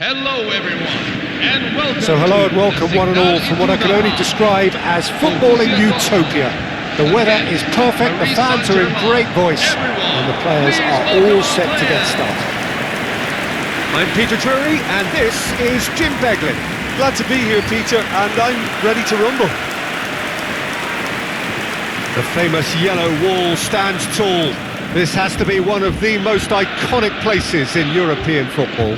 Hello everyone, and welcome. So hello and welcome one and all from what I can only describe as footballing utopia. The weather is perfect, the fans are in great voice, and the players are all set to get started. I'm Peter Drury, and this is Jim Beglin. Glad to be here, Peter, and I'm ready to rumble. The famous yellow wall stands tall. This has to be one of the most iconic places in European football.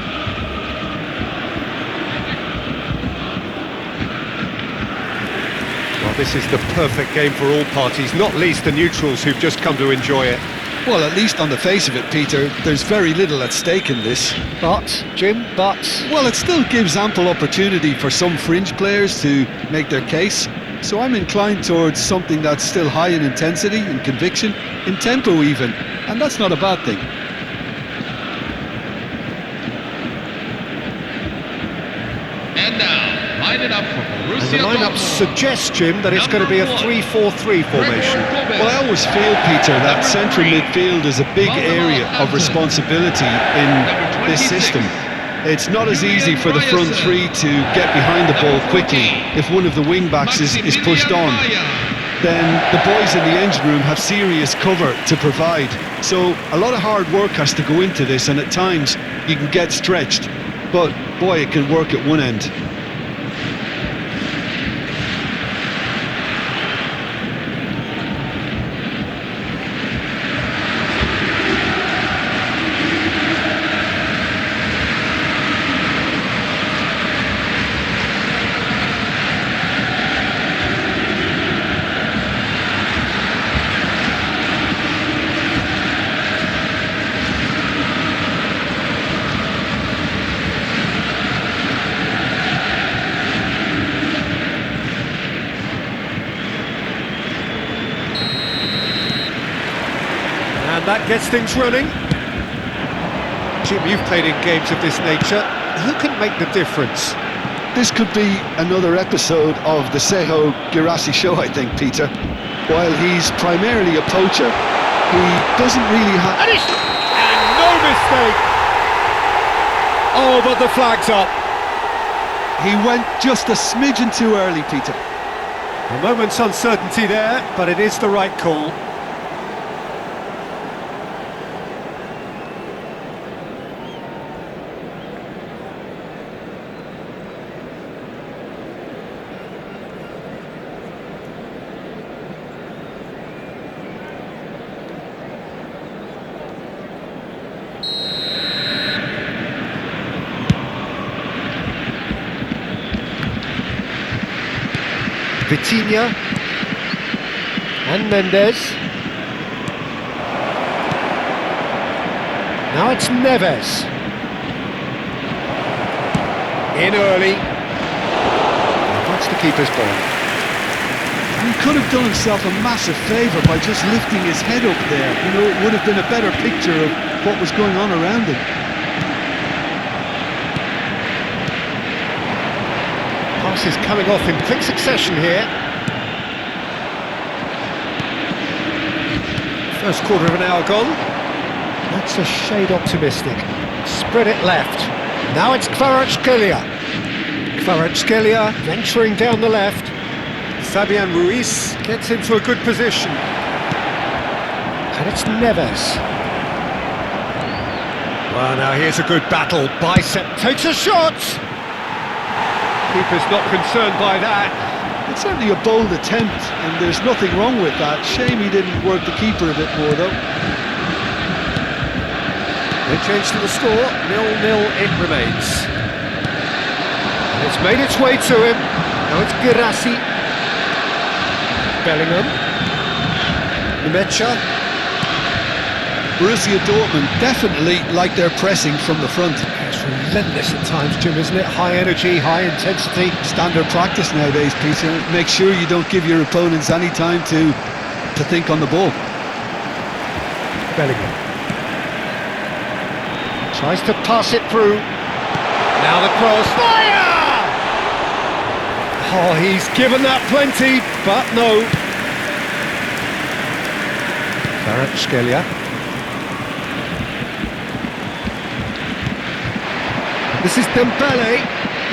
This is the perfect game for all parties, not least the neutrals who've just come to enjoy it. Well, at least on the face of it, Peter, there's very little at stake in this. But, Jim, but... Well, it still gives ample opportunity for some fringe players to make their case. So I'm inclined towards something that's still high in intensity, in conviction, in tempo even. And that's not a bad thing. And now, line it up for Borussia Dortmund. The lineup suggests, Jim, that it's going to be a 3-4-3 formation. Well, I always feel, Peter, that central midfield is a big area of responsibility in this system. It's not as easy for the front three to get behind the ball quickly if one of the wing-backs is pushed on. Then the boys in the engine room have serious cover to provide. So a lot of hard work has to go into this, and at times you can get stretched. But boy, it can work at one end. And that gets things running. Jim, you've played in games of this nature. Who can make the difference? This could be another episode of the Seho Girassi show, I think, Peter. While he's primarily a poacher, he doesn't really have... And no mistake! Oh, but the flag's up. He went just a smidgen too early, Peter. A moment's uncertainty there, but it is the right call. Vitinha and Mendes. Now it's Neves. In early. Wants the keeper's ball. He could have done himself a massive favour by just lifting his head up there. You know, it would have been a better picture of what was going on around him. Passes coming off in quick succession here. First quarter of an hour gone. That's a shade optimistic. Spread it left. Now it's Kvaratskhelia. Kvaratskhelia venturing down the left. Fabian Ruiz gets into a good position. And it's Neves. Well, now here's a good battle. Bicep takes a shot! Keeper's not concerned by that. It's certainly a bold attempt, and there's nothing wrong with that. Shame he didn't work the keeper a bit more, though. They change to the score, 0-0 it remains. And it's made its way to him. Now it's Girassi. Bellingham. Nemecha. Borussia Dortmund definitely like their pressing from the front. It's relentless at times, Jim, isn't it? High energy, high intensity. Standard practice nowadays, Peter. Make sure you don't give your opponents any time to think on the ball. Bellingham. Tries to pass it through. Now the cross. Fire! Oh, he's given that plenty, but no. Kvaratskhelia. This is Dembele.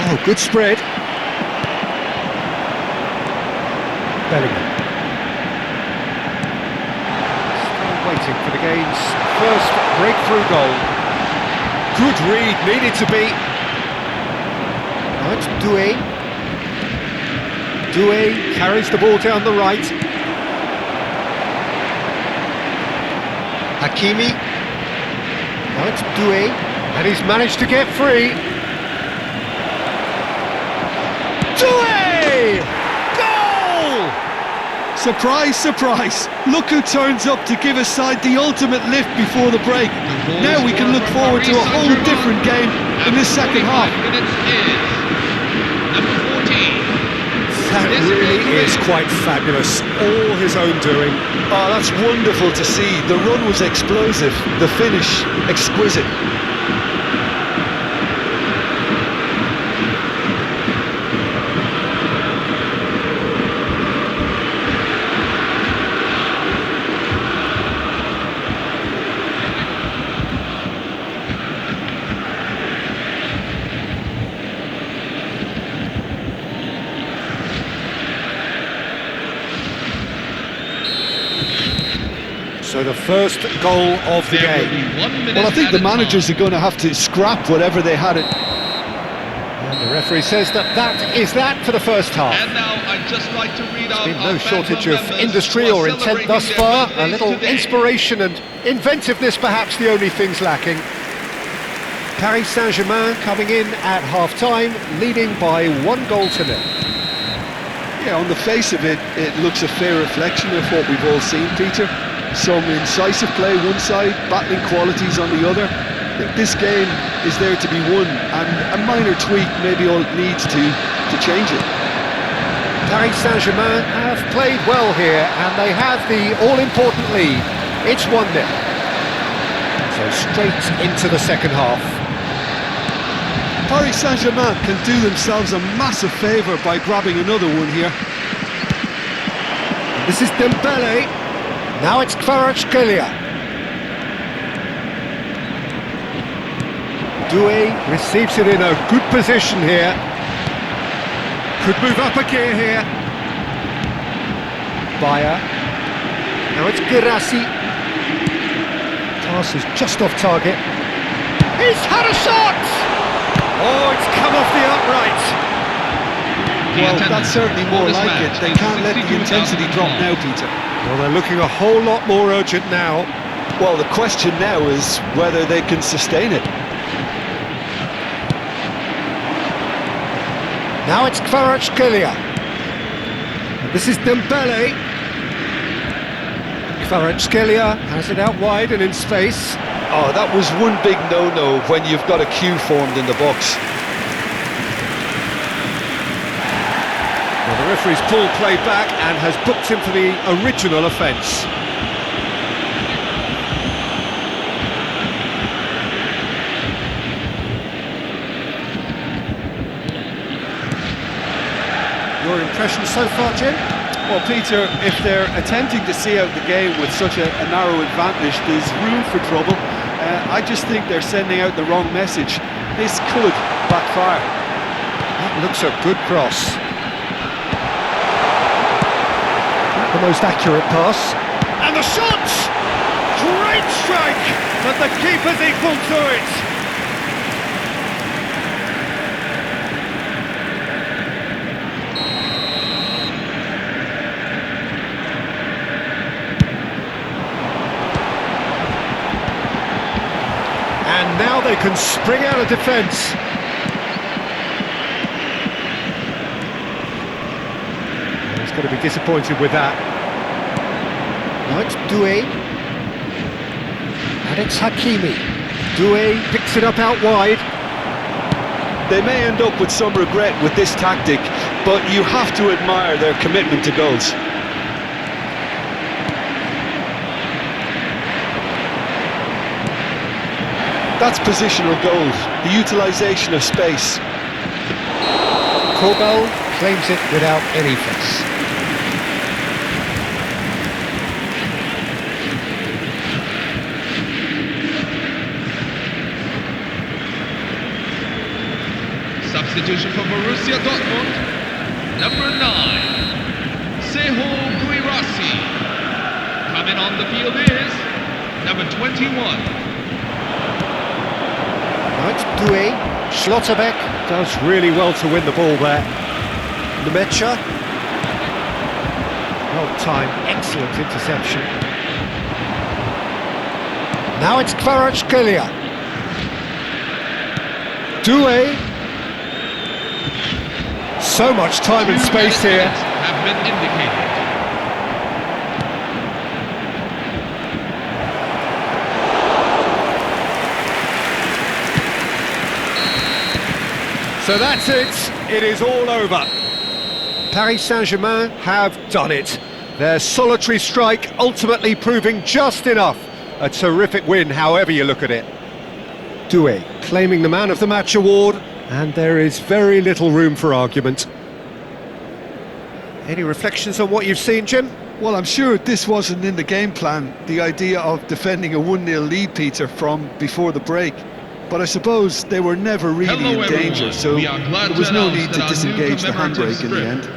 Oh, good spread. Bellingham. Still waiting for the game's first breakthrough goal. Good read, needed to be. Now it's Doué. Doué carries the ball down the right. Hakimi. Now it's Doué. And he's managed to get free. Doué! Goal! Surprise, surprise. Look who turns up to give his side the ultimate lift before the break. Now we can look forward to a whole different game in this second half. Number 14. That really is quite fabulous. All his own doing. Oh, that's wonderful to see. The run was explosive, the finish exquisite. So the first goal of the game. Well, I think the managers are going to have to scrap whatever they had it. And the referee says that is that for the first half. And now I'd just like to read out There's been no shortage of industry or intent thus far. A little inspiration and inventiveness perhaps the only things lacking. Paris Saint-Germain coming in at half-time, leading by 1-0. Yeah, on the face of it, it looks a fair reflection of what we've all seen, Peter. Some incisive play one side, battling qualities on the other. I think this game is there to be won, and a minor tweak maybe all it needs to change it. Paris Saint-Germain have played well here, and they have the all-important lead. It's 1-0. So straight into the second half. Paris Saint-Germain can do themselves a massive favour by grabbing another one here. This is Dembele. Now it's Kvaratskhelia. Doué receives it in a good position here. Could move up a gear here. Bayer. Now it's Girassi. Pass is just off target. He's had a shot! Oh, it's come off the upright. Well, that's certainly more like it. They can't let the intensity drop now, Peter. Well, they're looking a whole lot more urgent now. Well, the question now is whether they can sustain it. Now it's Kvaratskhelia. This is Dembele. Kvaratskhelia has it out wide and in space. Oh, that was one big no-no when you've got a queue formed in the box. Well, the referee's pulled play back and has booked him for the original offence. Your impression so far, Jim? Well, Peter, if they're attempting to see out the game with such a narrow advantage, there's room for trouble. I just think they're sending out the wrong message. This could backfire. That looks a good cross. Not the most accurate pass. And the shot! Great strike! but the keeper's equal to it. And now they can spring out of defence. He's going to be disappointed with that. Now it's Doué. And it's Hakimi. Doué picks it up out wide. They may end up with some regret with this tactic, but you have to admire their commitment to goals. That's positional goals, the utilisation of space. Korbel claims it without any fuss. Substitution for Borussia Dortmund, number 9, Seho Guirassi. Coming on the field is number 21. Now it's Doué. Schlotterbeck does really well to win the ball there. Nemecha. Well timed, excellent interception. Now it's Kvaratskhelia. Doué. So much time and space here. Have been indicated. So that's it. It is all over. Paris Saint-Germain have done it. Their solitary strike ultimately proving just enough. A terrific win, however you look at it. Doué claiming the Man of the Match award, and there is very little room for argument. Any reflections on what you've seen, Jim? Well, I'm sure this wasn't in the game plan, the idea of defending a 1-0 lead, Peter, from before the break. But I suppose they were never really in danger, so there was no need to disengage the handbrake in the end.